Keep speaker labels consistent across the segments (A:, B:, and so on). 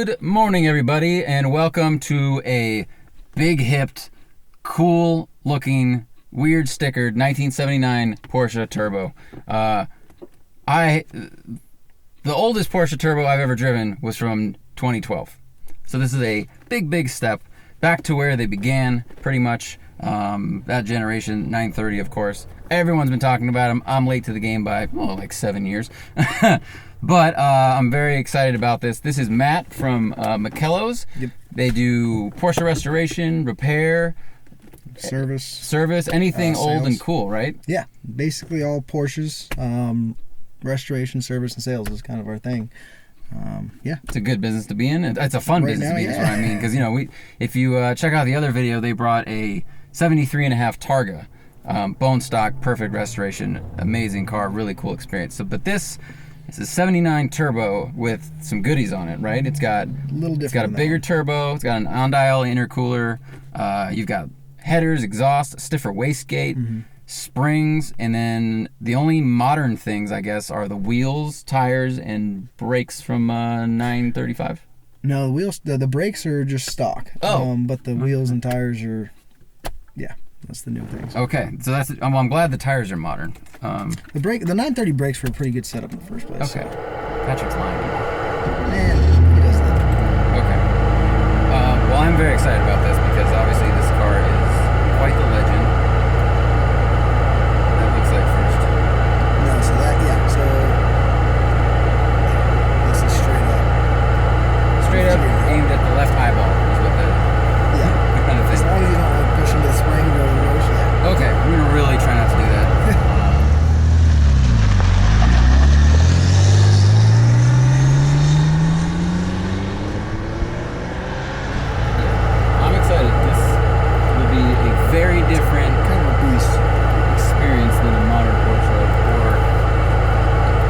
A: Good morning, everybody, and welcome to a big-hipped, cool-looking, weird-stickered 1979 Porsche Turbo. The oldest Porsche Turbo I've ever driven was from 2012. So this is a big step back to where they began, pretty much. That generation, 930, of course. Everyone's been talking about them. I'm late to the game by, like 7 years. But I'm very excited about this. This is Matt from McKello's.
B: Yep.
A: They do Porsche restoration, repair,
B: service,
A: anything old
B: sales.
A: and cool, right?
B: Yeah, basically all Porsches. Restoration, service, and sales is kind of our thing. Yeah,
A: it's a good business to be in. It's a fun business to be in, is what I mean. Because if you check out the other video, they brought a 73.5 Targa, bone stock, perfect restoration, amazing car, really cool experience. But this is a 79 Turbo with some goodies on it, right? It's got a bigger turbo. It's got an Andial intercooler. You've got headers, exhaust, stiffer wastegate, springs, and then the only modern things, I guess, are the wheels, tires, and brakes from 935.
B: No, the wheels, the brakes are just stock. But the wheels and tires are, that's the new things.
A: Okay, so that's. I'm glad the tires are modern.
B: The 930 brakes were a pretty good setup in the first place.
A: Okay, Patrick's lying.
B: Man, he does that.
A: Okay. Well, I'm very excited about this because obviously this car is quite the legend. That looks like first.
B: No, so this is straight up.
A: Straight up aimed at the left eyeball is what the kind of thing.
B: As long as you don't like push into the spring or the reverse,
A: Okay, I'm gonna really try not to do that. I'm excited. This will be a very different
B: kind of a beast
A: experience than a modern Porsche or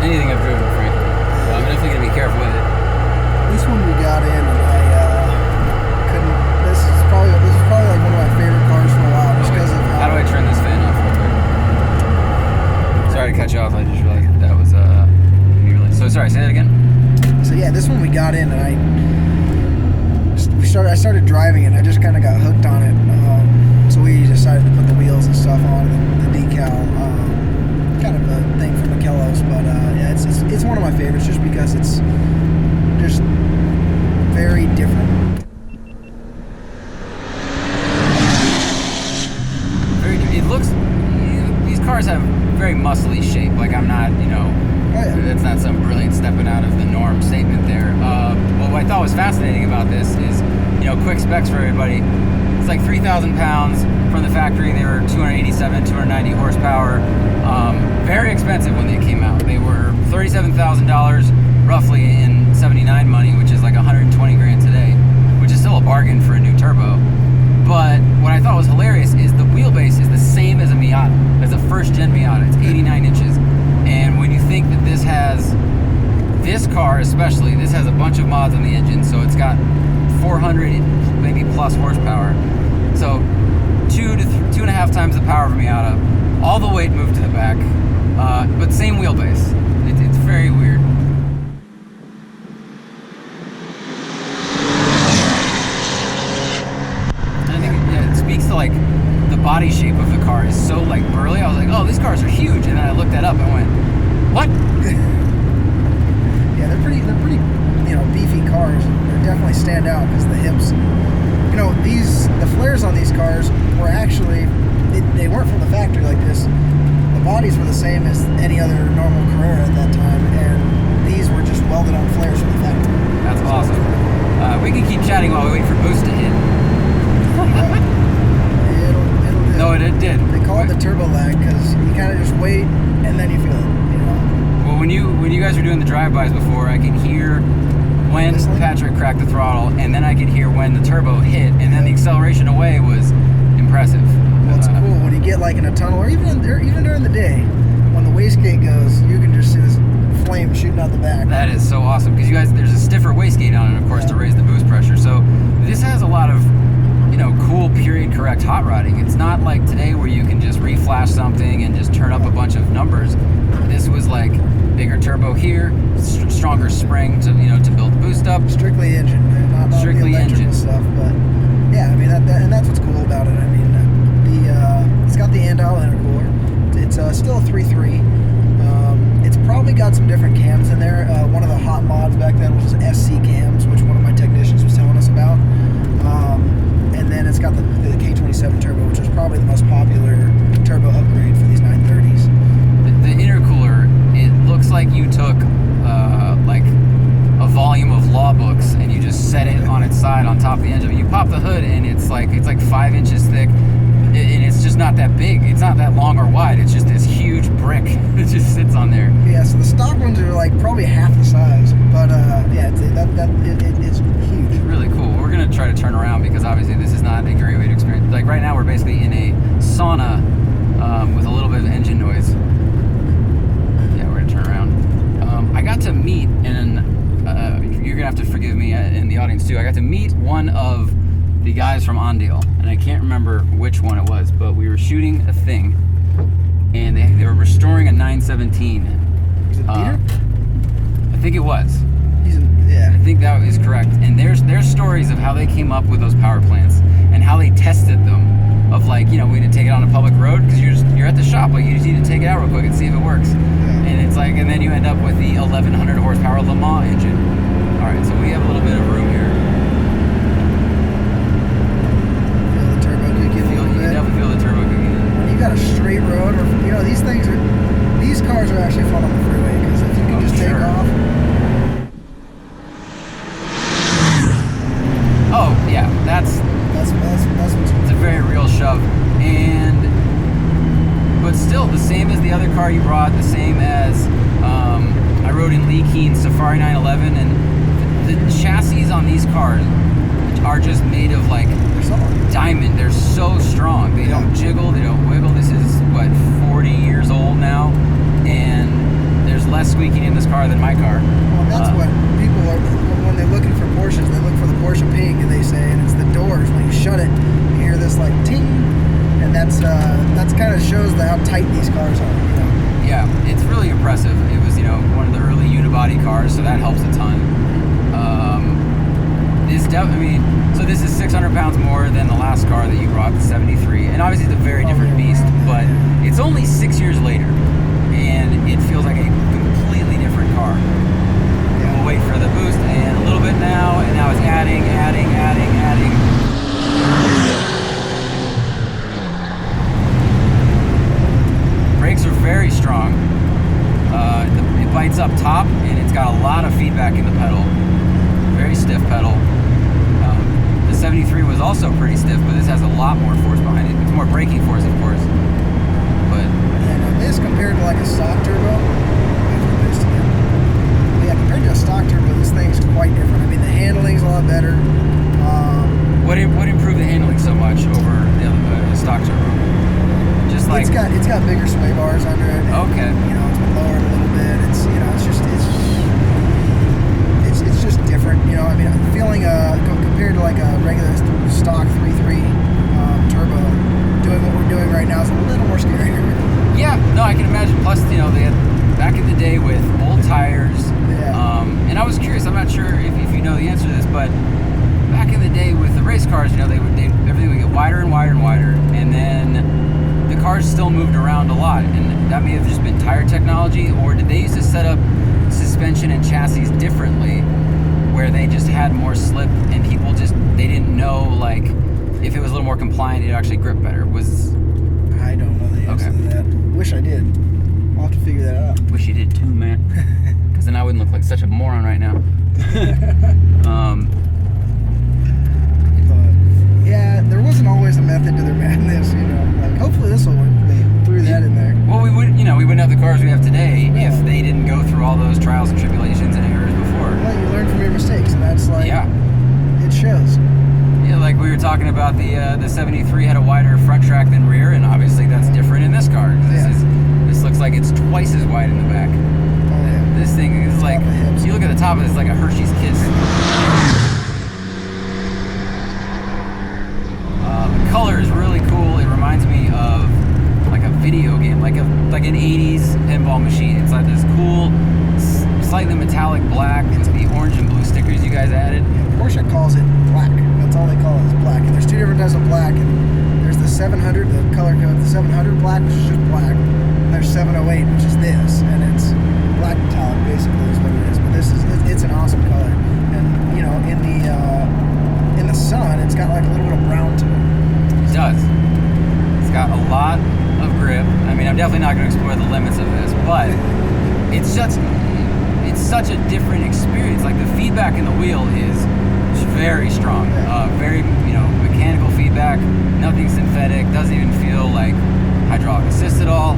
A: anything I've driven, frankly. So I'm definitely gonna be careful with it.
B: This one we got in, and I couldn't. This is probably like one of my favorite cars for a while, just because of
A: how do I turn this fan off real quick? Sorry to cut you off. I just realized that was So sorry. Say that again.
B: So yeah, this one we got in, and I started driving it. And I just kind of got hooked on it. So we decided to put the wheels and stuff on, and the decal. Kind of a thing from McKello's, but yeah, it's one of my favorites just because it's just very different.
A: It looks. These cars have very muscly shape. Like I'm not, that's not some brilliant stepping out of the norm statement there. Well, what I thought was fascinating about this is, quick specs for everybody. It's like 3,000 pounds from the factory. They were 287, 290 horsepower. Very expensive when they came out. They were $37,000 roughly in 79 money, which is like 120 grand today, which is still a bargain for a new turbo. But what I thought was hilarious is the wheelbase is the same as a Miata, as a first-gen Miata. It's 89 inches. And when you think that this car especially, this has a bunch of mods on the engine, so it's got 400 maybe plus horsepower. So 2.5 times the power of a Miata. All the weight moved to the back, but same wheelbase. It's very weird. Speaks to like the body shape of the car is so like burly. I was like, oh, these cars are huge, and then I looked that up and went, what?
B: Yeah, they're pretty beefy cars. They definitely stand out because the hips. The flares on these cars were actually they weren't from the factory like this. The bodies were the same as any other normal Carrera at that time, and these were just welded on flares from the factory.
A: That's awesome. We can keep chatting while we wait for boost to hit. No, it did.
B: They call it the turbo lag because you kind of just wait and then you feel it.
A: Well, when you guys were doing the drive-bys before, I could hear when Patrick cracked the throttle, and then I could hear when the turbo hit, and then the acceleration away was impressive.
B: Well, it's cool when you get like in a tunnel, or even during the day, when the wastegate goes, you can just see this flame shooting out the back.
A: That is so awesome because there's a stiffer wastegate on it, of course, to raise the boost pressure. So this has a lot of cool period correct hot rodding. It's not like today where you can just reflash something and just turn up a bunch of numbers. This was like big bigger turbo here, stronger spring to to build the boost up.
B: Strictly engine, not
A: Strictly
B: the electrical
A: engine
B: stuff, but yeah, I mean and that's what's cool about it. I mean, it's got the Andial Intercooler. It's still a 3.3. It's probably got some different cams in there. One of the hot mods back then was SC cams, which one of my technicians was telling us about. And then it's got the K27 Turbo, which is probably the most popular turbo upgrade for these 930s.
A: The intercooler, it looks like you took like a volume of law books and you just set it on its side on top of the engine. You pop the hood and it's like 5 inches thick, and it's just not that big. It's not that long or wide. It's just this huge brick that just sits on there.
B: Yeah, so the stock ones are like probably half the size, but yeah, it's huge.
A: Really cool. We're gonna try to turn around because obviously this is not a great way to experience. Like right now, we're basically in a sauna with a little bit of engine noise. Yeah, we're gonna turn around. I got to meet, and you're gonna have to forgive me in the audience too. I got to meet one of the guys from Andial, and I can't remember which one it was, but we were shooting a thing, and they were restoring a 917.
B: Was it Peter?
A: I think it was.
B: Yeah.
A: I think that is correct. And there's stories of how they came up with those power plants and how they tested them. Of like, we need to take it on a public road because you're at the shop, like you just need to take it out real quick and see if it works.
B: Yeah.
A: And it's like, and then you end up with the 1100 horsepower Le Mans engine. All right, so we have a little bit of room here.
B: Feel the turbo kicking a little bit.
A: You definitely feel the turbo kicking in.
B: When you got a straight road, or these cars are actually fun on the freeway because if you can just take off.
A: Oh yeah, that's it's a very real shove, but still the same as the other car you brought, the same as I rode in Lee Keen's Safari 911, and the chassis on these cars are just made of like diamond. They're so strong. They don't jiggle, they don't wiggle. This is what, 40 years old now, and there's less squeaking in this car than my car.
B: Well, that's what people are when they're looking for Porsches. They look for the Porsche ping, and they say, and it's the doors. When you shut it, you hear this like ting, and that's kind of shows how tight these cars are.
A: Yeah, it's really impressive. It was one of the early unibody cars, so that helps a ton. So this is 600 pounds more than the last car that you brought, the 73, and obviously it's a very different beast. But it's only 6 years later, and it feels like a completely different car. We'll wait for the boost and a little bit now, and now it's adding. Brakes are very strong. It bites up top, and it's got a lot of feedback in the pedal. Very stiff pedal. The 73 was also pretty stiff, but this has a lot more force behind it. It's more braking force, of course. But
B: this compared to like a stock turbo, compared to a stock turbo, this thing's quite different. I mean, the handling's a lot better.
A: What improved the handling so much over the stock turbo? Just like
B: it's got bigger sway bars under it.
A: Okay.
B: And, it's been lowered a little bit. It's just different. I mean, I'm feeling compared to like a regular stock 3.3 turbo, doing what we're doing right now is a little more scary.
A: Yeah, no, I can imagine. Plus, they had back in the day with old tires.
B: Yeah.
A: And I was curious. I'm not sure if you know the answer to this, but back in the day with the race cars, everything would get wider and wider and wider, and then the cars still moved around a lot, and that may have just been tire technology, or did they used to set up suspension and chassis differently, where they just had more slip, and people they didn't know like if it was a little more compliant, it actually grip better.
B: I don't know the answer to that. Wish I did. I'll have to figure that out.
A: Wish you did too, man. Because then I wouldn't look like such a moron right now.
B: Yeah, there wasn't always a method to their madness, Like, hopefully this will work. They threw that in there.
A: Well, we wouldn't have the cars we have today if they didn't go through all those trials and tribulations and errors before.
B: Well, you learn from your mistakes, and that's like,
A: yeah,
B: it shows.
A: Yeah, like we were talking about the 73 had a wider front track than rear, and obviously that's different in this car. This looks like it's twice as wide in the back.
B: Oh yeah.
A: This thing is like, so you look at the top of it, it's like a Hershey's Kiss. The color is really cool. It reminds me of like a video game, like an 80s pinball machine. It's like this cool slightly metallic black with the orange and blue stickers you guys added.
B: Porsche calls it black. That's all they call it, is black. And there's two different types of black. And there's the 700, the color code, the 700 black, which is just black. And there's 708, which is this, and it's black metallic, basically, is what it is. But it's an awesome color. And you know, in the sun, it's got like a little bit of brown to it.
A: It does. It's got a lot of grip. I mean, I'm definitely not going to explore the limits of this, but it's such a different experience. Like the feedback in the wheel is very strong, very mechanical feedback. Nothing synthetic. Doesn't even feel like hydraulic assist at all.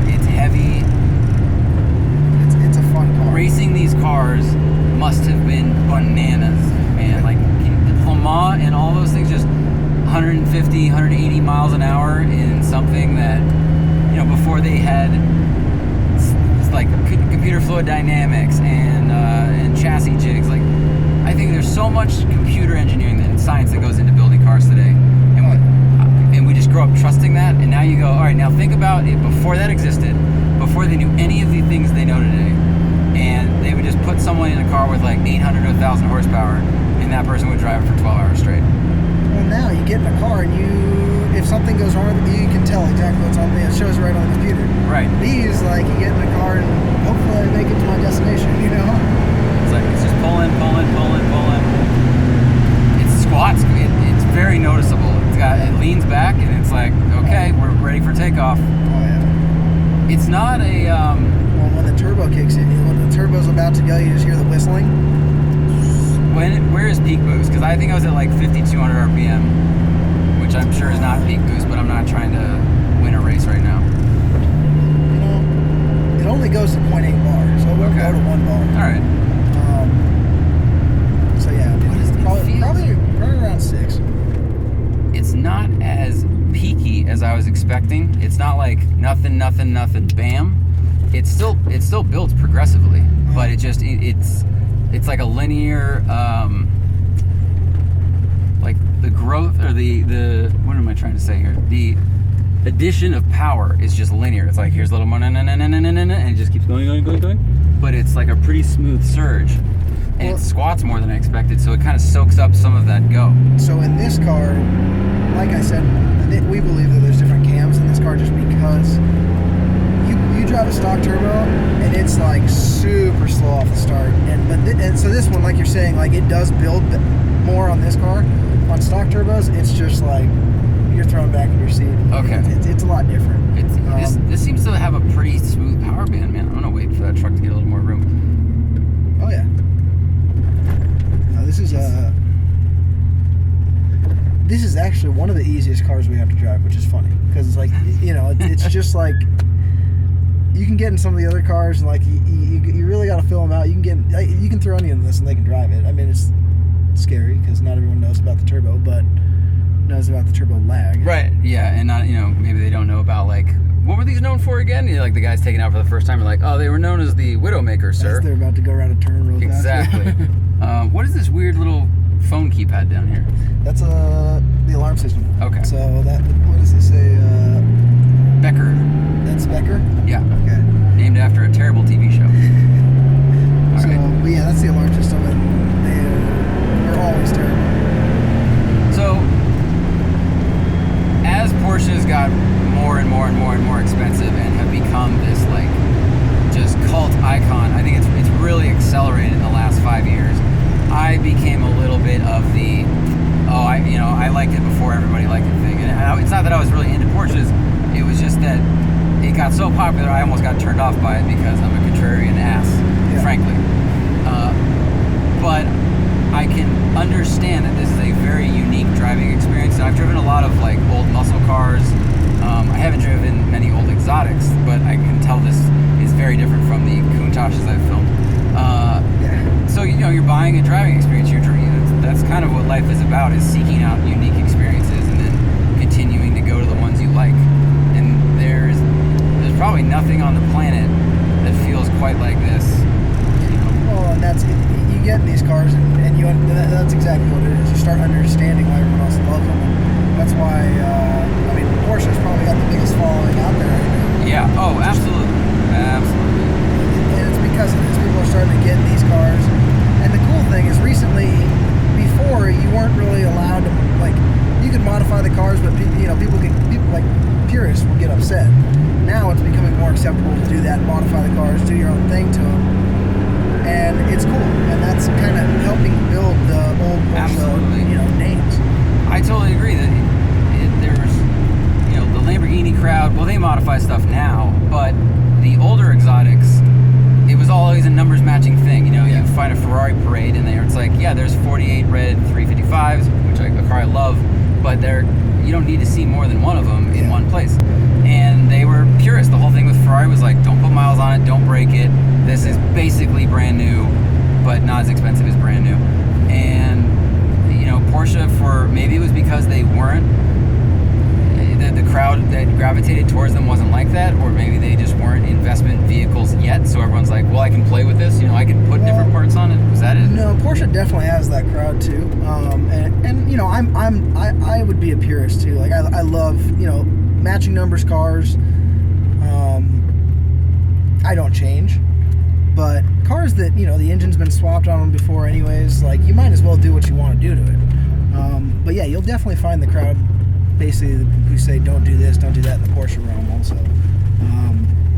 A: It's heavy.
B: It's a fun car.
A: Racing these cars must have been bananas, man. Like Le Mans and all those things, just 150, 180 miles an hour in something that, before they had like computer fluid dynamics and chassis jigs. Like, I think there's so much computer engineering and science that goes into building cars today, and we just grow up trusting that. And now you go, all right, now think about it before that existed, before they knew any of the things they know today, and they would just put someone in a car with like 800 to 1,000 horsepower, and that person would drive it for 12 hours straight.
B: Well, now you get in a car and if something goes wrong with it, you can tell exactly what's on there. It shows right on the computer.
A: Right.
B: These, like, you get in the car and hopefully I make it to my destination,
A: It's like, it's just pulling. It squats. It's very noticeable. It leans back and it's like, okay, we're ready for takeoff.
B: Oh, yeah.
A: It's not a...
B: Well, when the turbo kicks in, when the turbo's about to go, you just hear the whistling.
A: Where is peak boost? Because I think I was at like 5,200 RPM, which I'm sure is not peak boost, but I'm not trying to win a race right now.
B: It only goes to 0.8 bar, so it won't go to 1 bar.
A: All right.
B: So yeah, probably around 6.
A: It's not as peaky as I was expecting. It's not like nothing, bam. It still builds progressively, but it's like a linear, like the growth or the what am I trying to say here? The addition of power is just linear. It's like here's a little more, and it just keeps going. But it's like a pretty smooth surge, and it squats more than I expected, so it kind of soaks up some of that go.
B: So in this car, like I said, we believe that there's different cams in this car just because you drive a stock turbo and it's like super slow off the start, and so this one, like you're saying, like it does build more on this car. On stock turbos, it's just like you're thrown back in your seat.
A: Okay,
B: it's a lot different.
A: This seems to have a pretty smooth power band, man. I'm gonna wait for that truck to get a little more room.
B: Oh yeah. No, this is actually one of the easiest cars we have to drive, which is funny because it's like it's just like you can get in some of the other cars and like you really got to fill them out. You can throw any of this and they can drive it. I mean, it's scary because not everyone knows about the turbo, but knows about the turbo lag.
A: Right. Yeah, and not maybe they don't know about like what were these known for again? Like the guys taking out for the first time are like, oh, they were known as the Widowmaker, sir.
B: As they're about to go around a turn real fast.
A: Exactly. What is this weird little phone keypad down here?
B: That's the alarm system.
A: Okay.
B: So what does it say?
A: Becker.
B: That's Becker?
A: Yeah.
B: Okay.
A: Named after a terrible TV show.
B: So, but yeah, that's the alarm system, and they're always terrible.
A: So, as Porsches got more and more expensive and have become this like just cult icon, I think it's really accelerated in the last 5 years. I became a little bit of the I liked it before everybody liked it thing, and it's not that I was really into Porsches. It was just that it got so popular I almost got turned off by it because I'm a contrarian ass, frankly. But I can understand that this is a very unique driving experience. And I've driven a lot of like old muscle cars. I haven't driven many old exotics, but I can tell this is very different from the Countachs I've filmed. So you're buying a driving experience. That's kind of what life is about: is seeking out unique experiences and then continuing to go to the ones you like. And there's probably nothing on the planet that feels quite like this.
B: Well, and that's you get in these cars, and that's exactly what it is. You start understanding why everyone else loves them. And that's why Porsche's probably got the biggest following out there right now.
A: Yeah. Oh, absolutely.
B: And it's because of this. People are starting acceptable to do that, modify the cars, do your own thing to them. And it's cool. And that's kind of helping build the old Porsche, names.
A: I totally agree that there's, the Lamborghini crowd, well, they modify stuff now, but the older exotics, it was always a numbers matching thing. You find a Ferrari parade in there, it's like, yeah, there's 48 red 355s, which a car I love, but you don't need to see more than one of them in one place. And they were purists. The whole thing with Ferrari was like, don't put miles on it, don't break it. This is basically brand new, but not as expensive as brand new. And Porsche, for maybe it was because they weren't, the crowd that gravitated towards them wasn't like that, or maybe they just weren't investment vehicles yet, so everyone's like, well, I can play with this, I can put different parts on it. Was that it?
B: No, Porsche definitely has that crowd too. I would be a purist too. Like I love, matching numbers cars. I don't change, but cars that, the engine's been swapped on them before anyways, like you might as well do what you want to do to it. But yeah, you'll definitely find the crowd basically who say don't do this, don't do that in the Porsche realm also.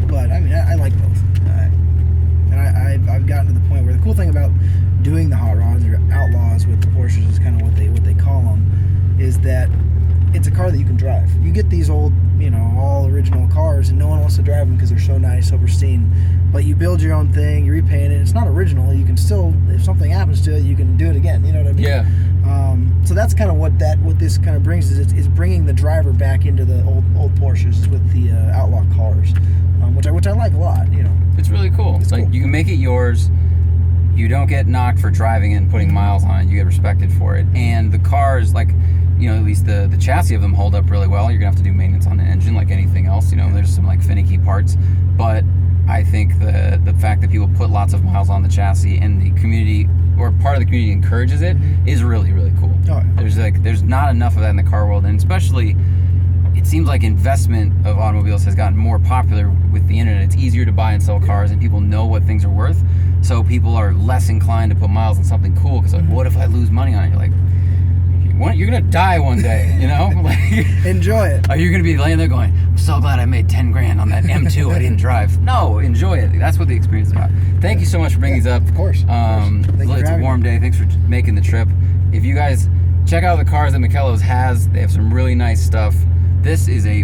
B: But I mean, I like both. And I've gotten to the point where the cool thing about doing the hot rods or outlaws with the Porsches is kind of what they call them, is that it's a car that you can drive. You get these old, all original cars, and no one wants to drive them because they're so nice, so pristine. But you build your own thing, you repaint it. It's not original. You can still, if something happens to it, you can do it again. You know what I mean?
A: Yeah.
B: So that's kind of what this kind of brings is it's bringing the driver back into the old Porsches with the outlaw cars, which I like a lot.
A: It's really cool. It's like cool. You can make it yours. You don't get knocked for driving it and putting miles on it. You get respected for it. And the cars, like, at least the chassis of them hold up really well. You're gonna have to do maintenance on the engine like anything else. There's some like finicky parts, but I think the fact that people put lots of miles on the chassis and the community, or part of the community, encourages it is really, really cool. Oh, yeah. There's not enough of that in the car world, and especially it seems like investment of automobiles has gotten more popular with the internet. It's easier to buy and sell cars, and people know what things are worth, so people are less inclined to put miles on something cool because, like, what if I lose money on it? You're like, you're gonna die one day, Like,
B: enjoy it.
A: Are you gonna be laying there going, I'm so glad I made 10 grand on that M2 I didn't drive? No, enjoy it. That's what the experience is about. Thank you so much for bringing these up.
B: Of course.
A: It's a warm day. Thanks for making the trip. If you guys check out the cars that Michello's has, they have some really nice stuff. This is a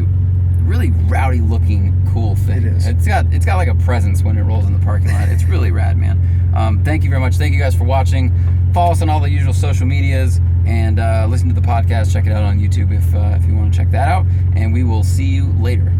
A: really rowdy looking cool thing.
B: It is.
A: It's got like a presence when it rolls in the parking lot. It's really rad, man. Thank you very much. Thank you guys for watching. Follow us on all the usual social medias, and listen to the podcast. Check it out on YouTube if you want to check that out. And we will see you later.